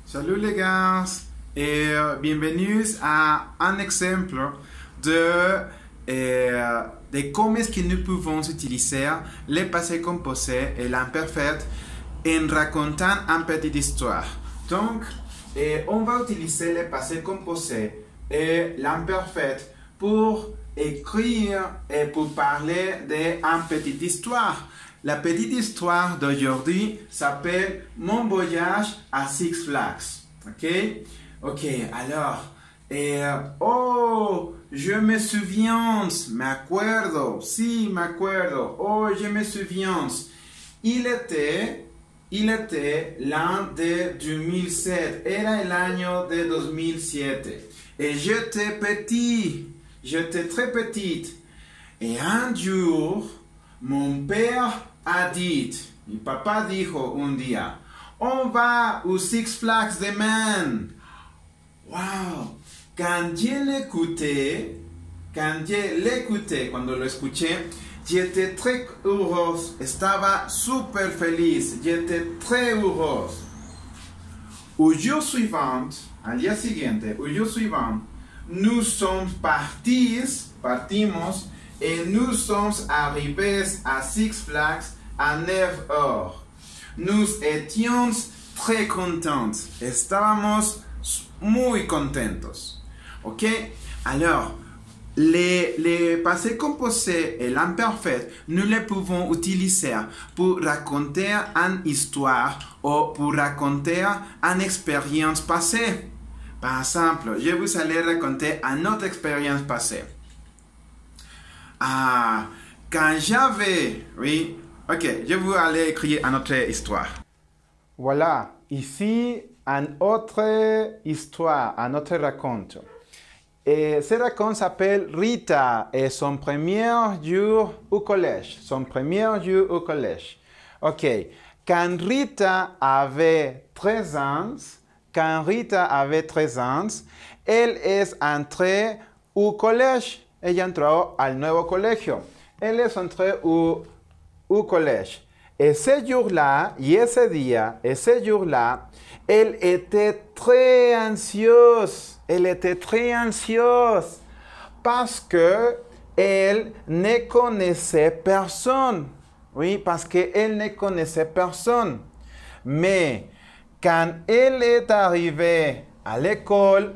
Salut les gars et bienvenue à un exemple de comment est-ce que nous pouvons utiliser le passé composé et l'imparfait en racontant une petite histoire. Donc, on va utiliser le passé composé et l'imparfait pour écrire et pour parler d'une petite histoire. La petite histoire d'aujourd'hui s'appelle Mon voyage à Six Flags. Ok, alors, je me souviens, me acuerdo, oh, je me souviens. Il était l'an de 2007, era el año de 2007. Et j'étais très petite. Et un jour, mon père a dit, mi papá dijo un día, on va au Six Flags demain. Wow! Quand je l'écoutais, cuando lo escuché, j'étais très heureuse, estaba super feliz, j'étais très heureuse. Au jour suivant, al día siguiente, nous sommes partimos, et nous sommes arrivés à Six Flags à 9 heures. Nous étions très contents. Estábamos muy contentos. Ok? Alors, les passés composés et l'imparfait, nous les pouvons utiliser pour raconter une histoire ou pour raconter une expérience passée. Par exemple, je vous allais raconter une autre expérience passée. Quand j'avais... Oui, ok, je vais aller écrire une autre histoire. Voilà, ici, une autre histoire, un autre raconte. Et ce raconte s'appelle Rita et son premier jour au collège. Ok, quand Rita avait 13 ans, elle est entrée au collège. Ella entró al nuevo colegio. Elle est entrée au collège. Et ce jour-là, elle était très anxieuse. Parce que elle ne connaissait personne. Oui, parce qu'elle ne connaissait personne. Mais quand elle est arrivée à l'école,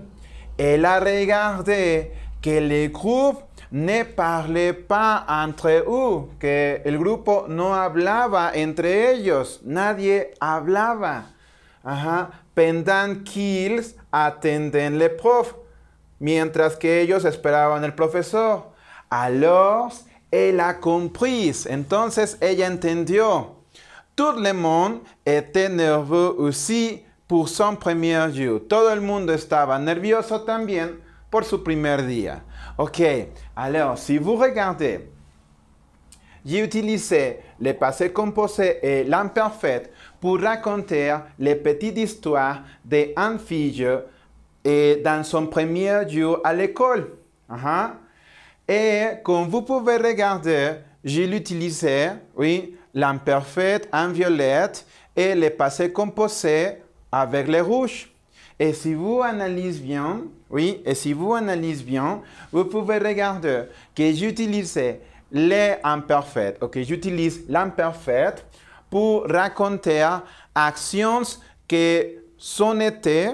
elle a regardé que les groupes ne parlaient pas entre eux, que el grupo no hablaba entre ellos, nadie hablaba. Pendant qu'ils attendaient le prof, mientras que ellos esperaban el profesor. Alors, elle a compris, entonces ella entendió. Tout le monde était nerveux aussi pour son premier jour. Todo el mundo estaba nervioso también por su primer día. Ok, alors, si vous regardez, j'ai utilisé le passé composé et l'imparfait pour raconter les petites histoires d'une fille dans son premier jour à l'école. Et comme vous pouvez regarder, j'ai utilisé, oui, l'imparfait en violette et le passé composé avec le rouge. Et si vous analysez bien, vous pouvez regarder que j'utilise l'imparfait. Ok, j'utilise l'imparfait pour raconter actions ont été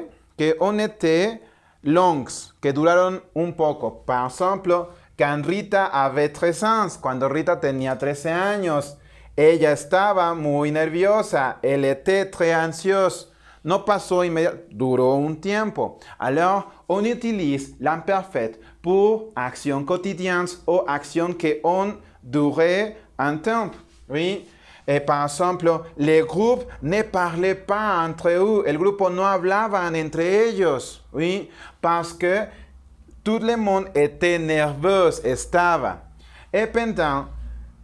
longues, que duraron un poco. Par exemple, quand Rita avait 13 ans, cuando Rita tenía 13 años, ella estaba muy nerviosa, elle était très anxieuse. No pasó inmediatamente, duró un tiempo. Alors, on utilise l'imparfait pour actions quotidiennes ou actions qui ont duré un temps. Oui. Et par exemple, les groupes ne parlaient pas entre eux. El grupo no hablaban entre ellos. Oui. Parce que tout le monde était nerveux, estaba. Et pendant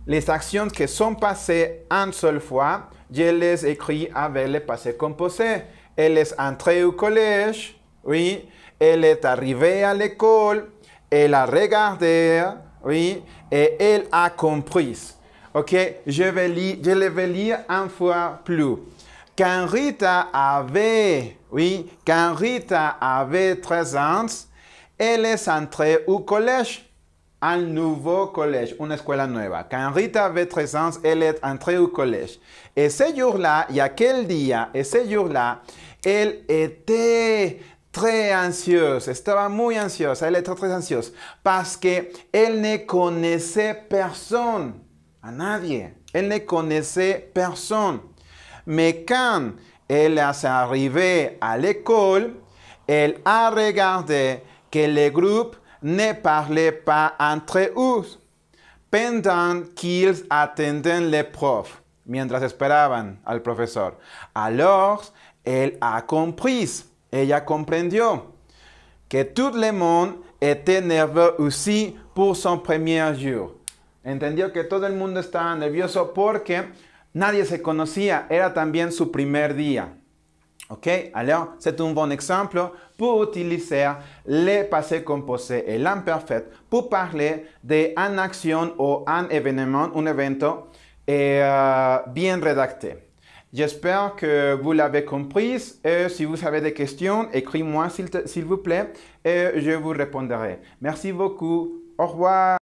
les actions qui sont passées une seule fois, je les écris avec le passé composé. Elle est entrée au collège, oui. Elle est arrivée à l'école, elle a regardé, oui, et elle a compris. Ok, je le vais lire une fois plus. Quand Rita avait Oui, quand Rita avait 13 ans, elle est entrée au collège, un nouveau collège, une escuela nueva. Quand Rita avait 13 ans, elle est entrée au collège. Et ce jour-là, y aquel día, ese jour-là, elle était très anxieuse, estaba muy ansiosa, elle était très anxieuse, parce qu'elle ne connaissait personne, a nadie, elle ne connaissait personne. Mais quand elle est arrivée à l'école, elle a regardé que le groupe ne parlait pas entre eux pendant qu'ils attendaient le prof, mientras esperaban al profesor. Alors, elle a compris, ella comprendió, que tout le monde était nerveux aussi pour son premier jour. Entendió que todo el mundo estaba nervioso porque nadie se conocía, era también su primer día. Ok, alors c'est un bon exemple pour utiliser le passé composé et l'imperfect pour parler d'une action ou un événement, un evento bien rédacté. J'espère que vous l'avez compris. Et si vous avez des questions, écrivez-moi s'il vous plaît et je vous répondrai. Merci beaucoup. Au revoir.